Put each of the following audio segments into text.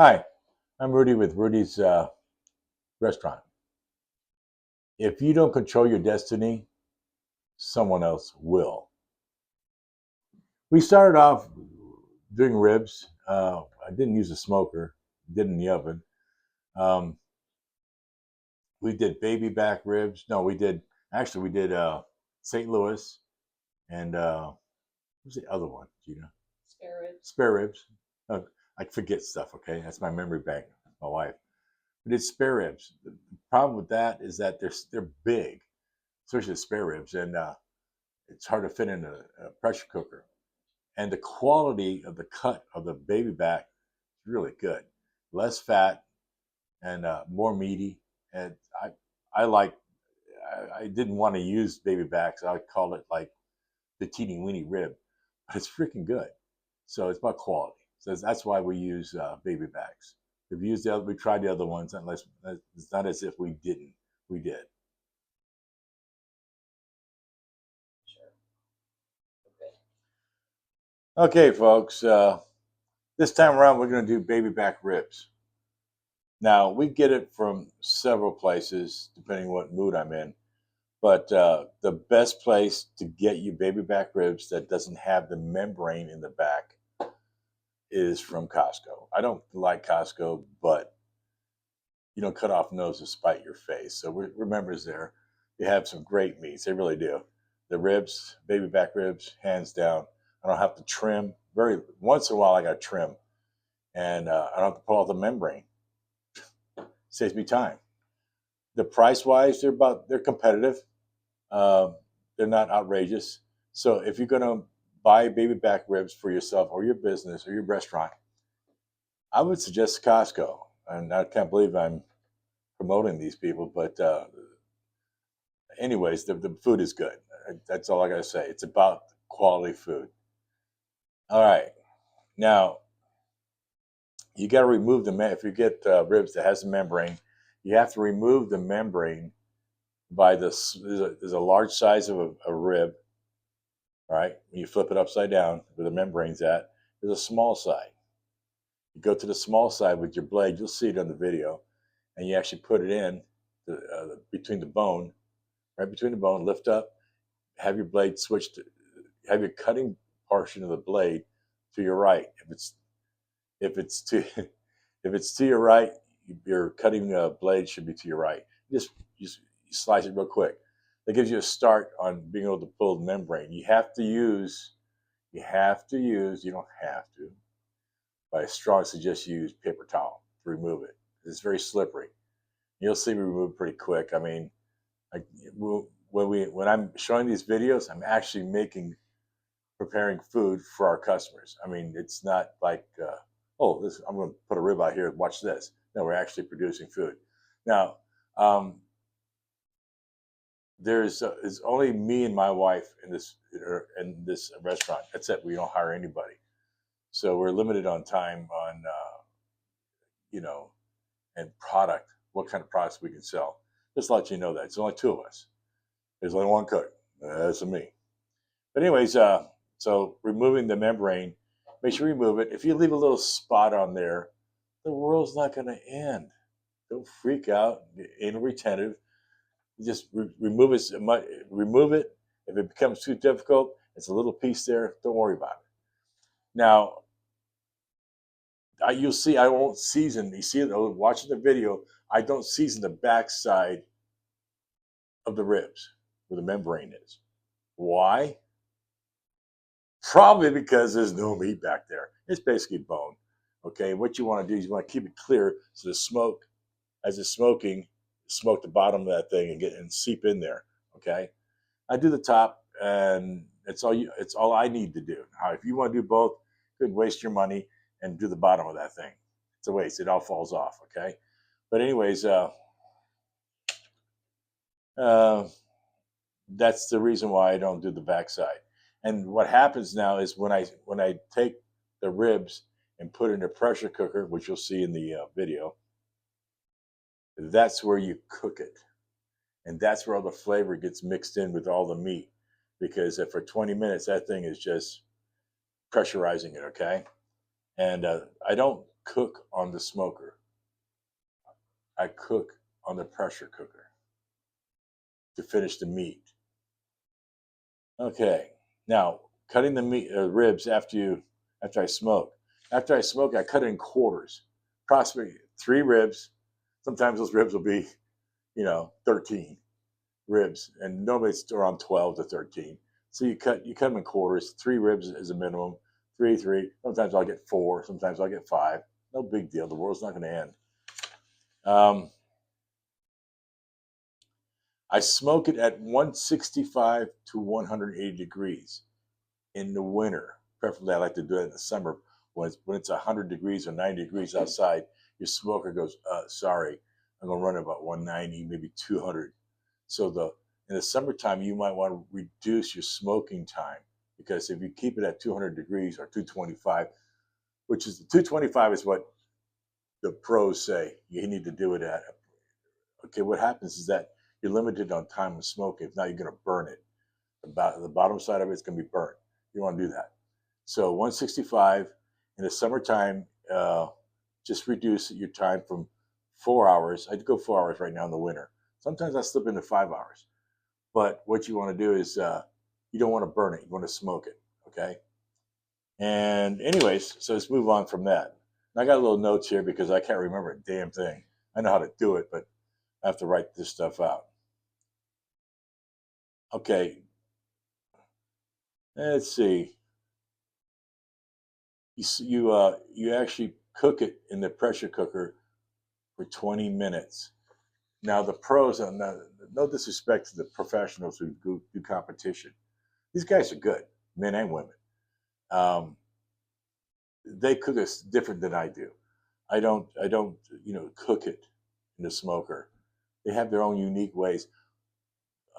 Hi, I'm Rudy with Rudy's Restaurant. If you don't control your destiny, someone else will. We started off doing ribs. I didn't use a smoker, did in the oven. Um, we did baby back ribs. No, we did St. Louis and what was the other one, Gina? Spare ribs. Spare ribs. Uh, I forget stuff, okay? That's my memory bank, my wife. We did spare ribs. The problem with that is that they're big, especially the spare ribs, and it's hard to fit in a pressure cooker. And the quality of the cut of the baby back is really good, less fat and more meaty. And I like. I didn't want to use baby backs. I call it like the teeny weeny rib, but it's freaking good. So it's about quality. So that's why we use baby backs. We've used the other, we tried the other ones, unless it's not as if we didn't. We did. Okay, folks. This time around, we're going to do baby back ribs. Now, we get it from several places, depending what mood I'm in. But the best place to get you baby back ribs that doesn't have the membrane in the back is from Costco. I don't like Costco, but you don't cut off nose to spite your face. So remember, there, they have some great meats. They really do. The ribs, baby back ribs, hands down. I don't have to trim. Very once in a while, I got to trim, and I don't have to pull off the membrane. Saves me time. The price wise, they're competitive. Uh, they're not outrageous. So if you're gonna buy baby back ribs for yourself or your business or your restaurant, I would suggest Costco. And I can't believe I'm promoting these people, but anyways, the food is good. That's all I gotta say. It's about quality food. All right, now you got to remove if you get ribs that has a membrane, you have to remove the membrane by this. There's a large size of a rib, right? When you flip it upside down where the membrane's at, there's a small side. You go to the small side with your blade, you'll see it on the video, and you actually put it in between the bone, right between the bone, lift up, have your blade switched, have your cutting portion of the blade to your right. If it's to if it's to your right, your cutting blade should be to your right. Just you slice it real quick. That gives you a start on being able to pull the membrane. You have to use. You don't have to, but I strongly suggest you use paper towel to remove it. It's very slippery. You'll see me remove it pretty quick. I mean, I, when I'm showing these videos, I'm actually preparing food for our customers. I mean, it's not like, oh, I'm going to put a rib out here. Watch this. No, we're actually producing food. Now, it's only me and my wife in this restaurant. That's it. We don't hire anybody, so we're limited on time on you know and product. What kind of products we can sell? Just to let you know that it's only two of us. There's only one cook. That's me. But anyways, so removing the membrane, make sure you remove it. If you leave a little spot on there, the world's not going to end. Don't freak out. Anal retentive. You just remove it. Remove it. If it becomes too difficult, it's a little piece there. Don't worry about it. Now, you'll see. I won't season. You see it watching the video. I don't season the backside of the ribs where the membrane is. Why? Probably because there's no meat back there. It's basically bone. Okay, what you want to do is you want to keep it clear so the smoke, as it's smoking, smoke the bottom of that thing and seep in there. Okay, I do the top, and it's all I need to do. Now, if you want to do both, good, waste your money and do the bottom of that thing. It's a waste. It all falls off. Okay, but anyways, uh, that's the reason why I don't do the backside. And what happens now is when I take the ribs and put it in a pressure cooker, which you'll see in the video, that's where you cook it, and that's where all the flavor gets mixed in with all the meat. Because for 20 minutes, that thing is just pressurizing it. Okay, and I don't cook on the smoker. I cook on the pressure cooker to finish the meat. Okay, now cutting the meat ribs after I smoke. After I smoke, I cut it in quarters, approximately 3 ribs. Sometimes those ribs will be, 13 ribs, and normally it's around 12 to 13. So you cut them in quarters. 3 ribs is a minimum. Three. Sometimes I'll get 4. Sometimes I'll get 5. No big deal. The world's not going to end. I smoke it at 165 to 180 degrees in the winter. Preferably, I like to do it in the summer when it's 100 degrees or 90 degrees outside. Your smoker goes, sorry, I'm going to run about 190, maybe 200. So in the summertime, you might want to reduce your smoking time, because if you keep it at 200 degrees or 225, which is 225 is what the pros say you need to do it at. Okay, what happens is that you're limited on time of smoking. If not, you're going to burn it. The bottom side of it's going to be burnt. You don't want to do that. So 165 in the summertime, just reduce your time from 4 hours. I'd go 4 hours right now in the winter. Sometimes I slip into 5 hours. But what you want to do is you don't want to burn it. You want to smoke it, okay? And anyways, so let's move on from that. And I got a little notes here because I can't remember a damn thing. I know how to do it, but I have to write this stuff out. Okay. Let's see. You actually cook it in the pressure cooker for 20 minutes. Now the pros, no disrespect to the professionals who do competition, these guys are good, men and women. They cook it different than I do. I don't, cook it in the smoker. They have their own unique ways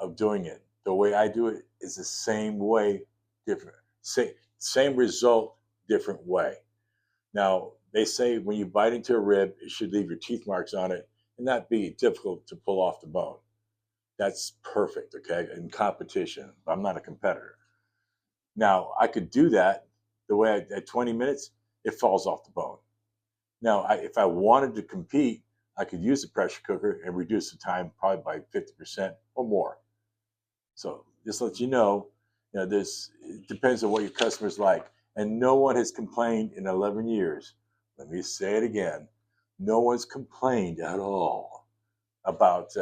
of doing it. The way I do it is the same way, different, same result, different way. Now, they say when you bite into a rib, it should leave your teeth marks on it and not be difficult to pull off the bone. That's perfect, okay, in competition. I'm not a competitor. Now, I could do that the way at 20 minutes, it falls off the bone. Now, if I wanted to compete, I could use the pressure cooker and reduce the time probably by 50% or more. So just to let you know, this it depends on what your customers like. And no one has complained in 11 years. Let me say it again. No one's complained at all about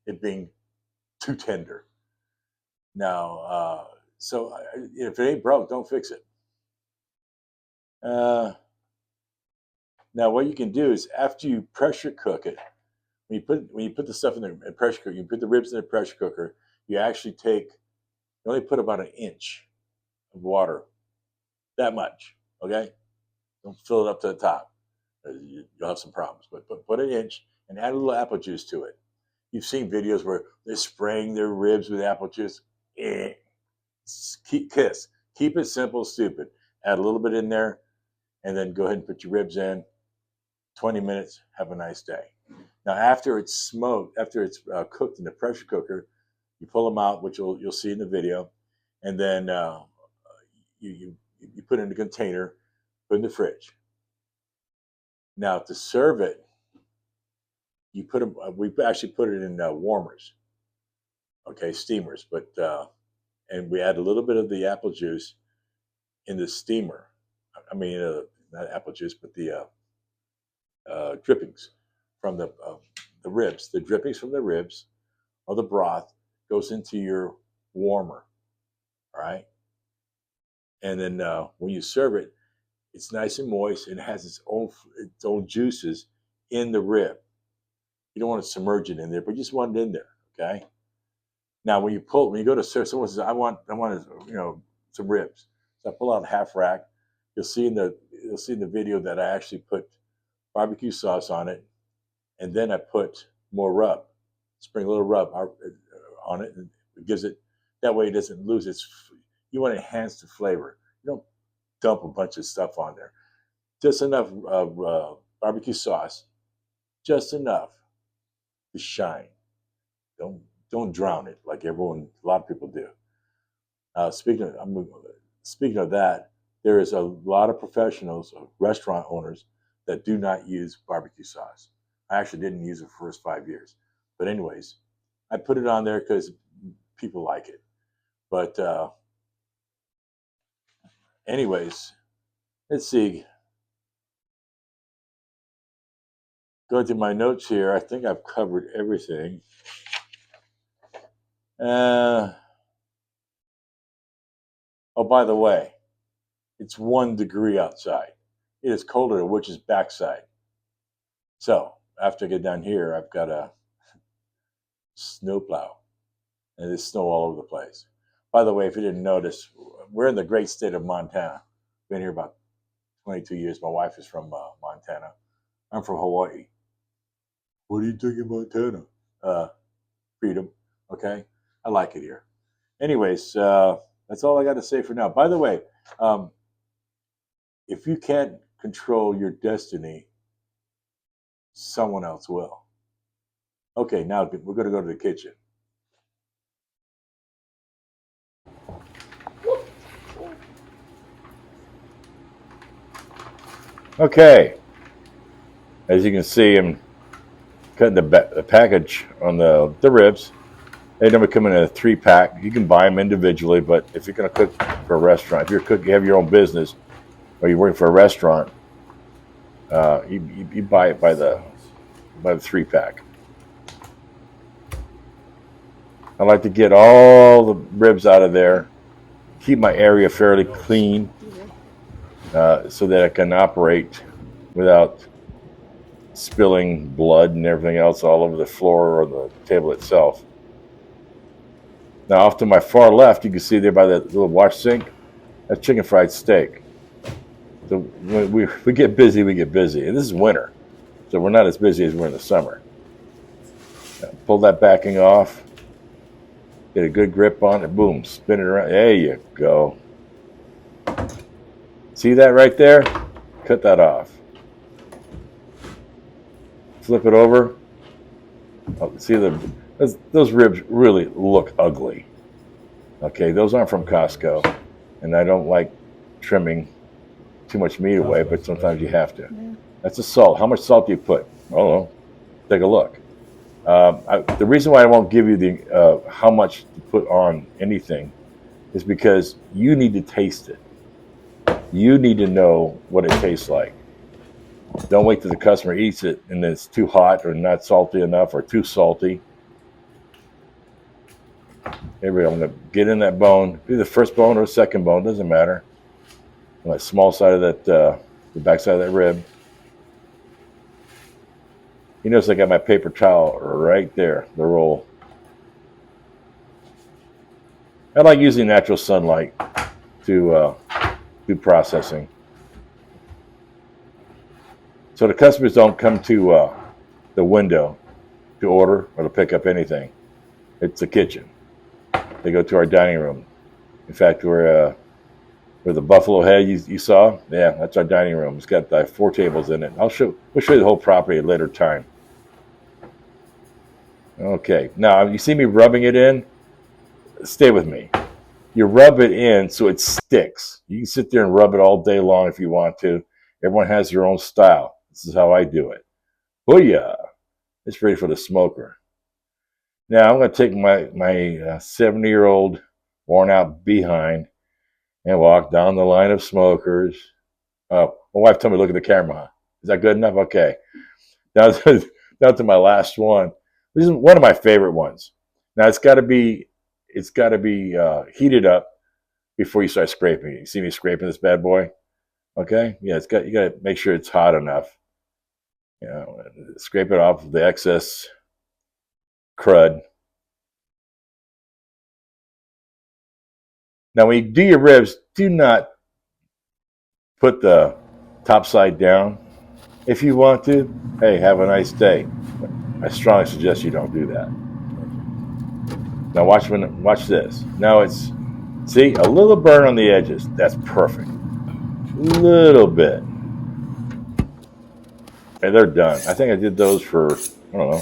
it being too tender. Now, so if it ain't broke, don't fix it. Now, what you can do is after you pressure cook it, when you put the stuff in the pressure cooker, you put the ribs in the pressure cooker. You actually you only put about 1 inch of water, that much, okay? Don't fill it up to the top. You'll have some problems. But put 1 inch and add a little apple juice to it. You've seen videos where they're spraying their ribs with apple juice. Keep it simple, stupid. Add a little bit in there, and then go ahead and put your ribs in. 20 minutes. Have a nice day. Now, after it's smoked, after it's cooked in the pressure cooker, you pull them out, which you'll see in the video, and then you put it in a container, put it in the fridge. Now, to serve it, you put them. We actually put it in warmers, okay, steamers. But and we add a little bit of the apple juice in the steamer. I mean, not apple juice, but the drippings from the ribs. The drippings from the ribs or the broth goes into your warmer. All right, and then when you serve it, it's nice and moist and it has its own juices in the rib. You don't want to submerge it in there, but you just want it in there. Okay. Now, when you go to serve, someone says, "I want some ribs." So I pull out a half rack. You'll see in the video that I actually put barbecue sauce on it, and then I put more rub, sprinkle a little rub on it, and it gives it. That way, it doesn't lose its. You want to enhance the flavor. You don't dump a bunch of stuff on there. Just enough barbecue sauce, just enough to shine. Don't drown it like a lot of people do. Speaking of that, there is a lot of professionals, restaurant owners, that do not use barbecue sauce. I actually didn't use it for the first 5 years. But anyways, I put it on there because people like it. But anyways, let's see. Going through my notes here, I think I've covered everything. Oh, by the way, it's 1 degree outside. It is colder at Witch's backside. So after I get down here, I've got a snowplow, and there's snow all over the place. By the way, if you didn't notice, we're in the great state of Montana. Been here about 22 years. My wife is from Montana. I'm from Hawaii. What are you doing in Montana? Freedom. Okay, I like it here. Anyways, that's all I got to say for now. By the way, if you can't control your destiny, someone else will. Okay, now we're going to go to the kitchen. Okay, as you can see, I'm cutting the package on the ribs. They normally come in a 3-pack. You can buy them individually, but if you're going to cook for a restaurant, if you have your own business, or you're working for a restaurant, you buy it by the 3-pack. I like to get all the ribs out of there, keep my area fairly clean, so that I can operate without spilling blood and everything else all over the floor or the table itself. Now, off to my far left, you can see there by the little wash sink, that's chicken fried steak. So when we get busy, we get busy. And this is winter, so we're not as busy as we're in the summer. Now, pull that backing off, get a good grip on it, boom, spin it around. There you go. See that right there? Cut that off. Flip it over. Oh, see those ribs really look ugly. Okay, those aren't from Costco, and I don't like trimming too much meat away, but sometimes you have to. Yeah. That's the salt. How much salt do you put? I don't know. Take a look. The reason why I won't give you the how much to put on anything is because you need to taste it. You need to know what it tastes like. Don't wait till the customer eats it and then it's too hot or not salty enough or too salty. Here we go. I'm going to get in that bone. Be the first bone or the second bone, doesn't matter. On that small side of that, the back side of that rib. You notice I got my paper towel right there, the roll. I like using natural sunlight to do processing. So the customers don't come to the window to order or to pick up anything. It's the kitchen. They go to our dining room. In fact, where the buffalo head you saw, yeah, that's our dining room. It's got 4 tables in it. We'll show you the whole property at a later time. Okay, now you see me rubbing it in? Stay with me. You rub it in so it sticks. You can sit there and rub it all day long if you want to. Everyone has their own style. This is how I do it. Booyah! It's ready for the smoker. Now I'm going to take my 70-year-old worn out behind and walk down the line of smokers. Oh, my wife told me to look at the camera. Is that good enough? Okay. Down to my last one. This is one of my favorite ones. Now it's got to be heated up before you start scraping it. You see me scraping this bad boy? Okay. Yeah, you got to make sure it's hot enough. You know, scrape it off the excess crud. Now, when you do your ribs, do not put the top side down. If you want to, hey, have a nice day. But I strongly suggest you don't do that. Now watch this. Now see, a little burn on the edges. That's perfect. Little bit. And they're done. I think I did those for, I don't know.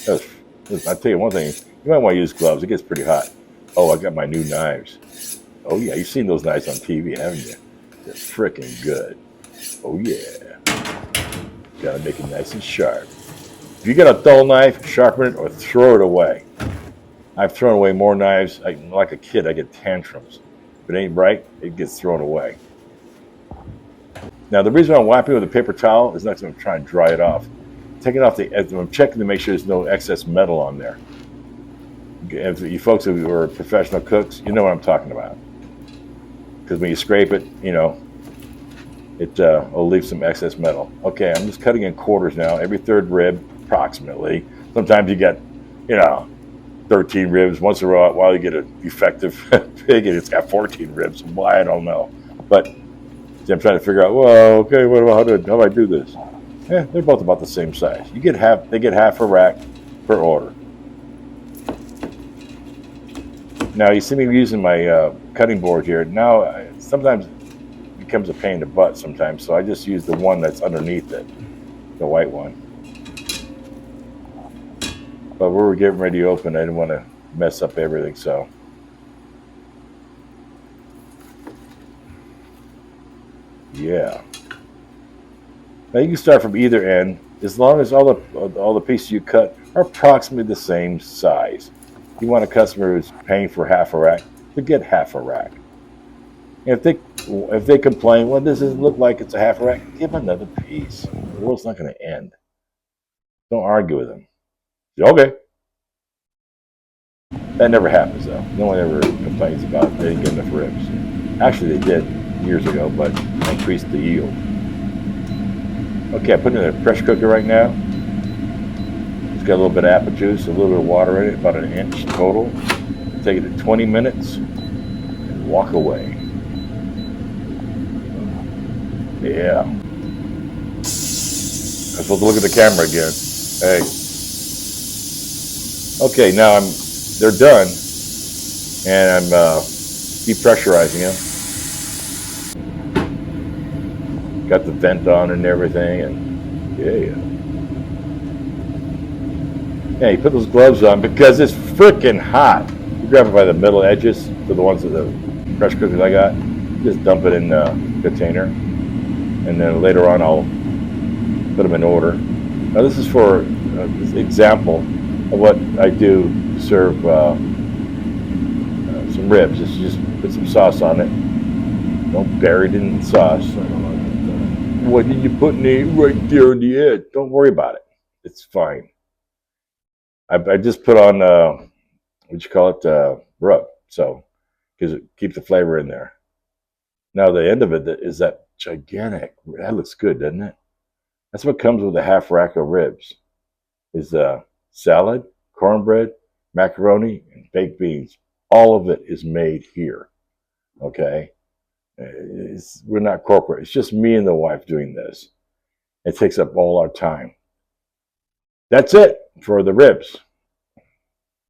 I'll tell you one thing. You might want to use gloves. It gets pretty hot. Oh, I got my new knives. Oh, yeah. You've seen those knives on TV, haven't you? They're freaking good. Oh, yeah. Gotta make it nice and sharp. If you got a dull knife, sharpen it or throw it away. I've thrown away more knives. Like a kid, I get tantrums. If it ain't right, it gets thrown away. Now, the reason I'm wiping with a paper towel is not because I'm trying to dry it off. Taking off I'm checking to make sure there's no excess metal on there. If you folks who are professional cooks, you know what I'm talking about. Because when you scrape it, it will leave some excess metal. Okay, I'm just cutting in quarters now, every third rib, approximately. Sometimes you get, 13 ribs. Once in a while, you get a defective pig and it's got 14 ribs. Why, I don't know. But I'm trying to figure out, well, okay, how do I do this? They're both about the same size. They get half a rack per order. Now, you see me using my cutting board here. Now, sometimes it becomes a pain in the butt sometimes, so I just use the one that's underneath it, the white one. But we were getting ready to open. I didn't want to mess up everything, so. Yeah. Now you can start from either end, as long as all the pieces you cut are approximately the same size. You want a customer who's paying for half a rack to get half a rack. And if they complain, well, this doesn't look like it's a half a rack, give them another piece. The world's not going to end. Don't argue with them. Okay. That never happens though. No one ever complains about they didn't get enough ribs. Actually, they did years ago, but I increased the yield. Okay, I put it in a pressure cooker right now. It's got a little bit of apple juice, a little bit of water in it, about an inch total. Take it to 20 minutes and walk away. Yeah. I'm supposed to look at the camera again. Hey. Okay, now they're done, and I'm depressurizing them. Got the vent on and everything, and yeah. Yeah, you put those gloves on because it's freaking hot. You grab it by the middle edges for the ones of the pressure cookers I got. Just dump it in the container, and then later on I'll put them in order. Now this is for an example of what I do to serve some ribs. It's just put some sauce on it. Don't bury it in the sauce. What did you put in it right there in the edge? Don't worry about it. It's fine. I just put on rub, so because it keeps the flavor in there. Now the end of it is that gigantic. That looks good, doesn't it? That's what comes with a half rack of ribs. Is salad, cornbread, macaroni, and baked beans. All of it is made here. Okay, we're not corporate. It's just me and the wife doing this. It takes up all our time. That's it for the ribs.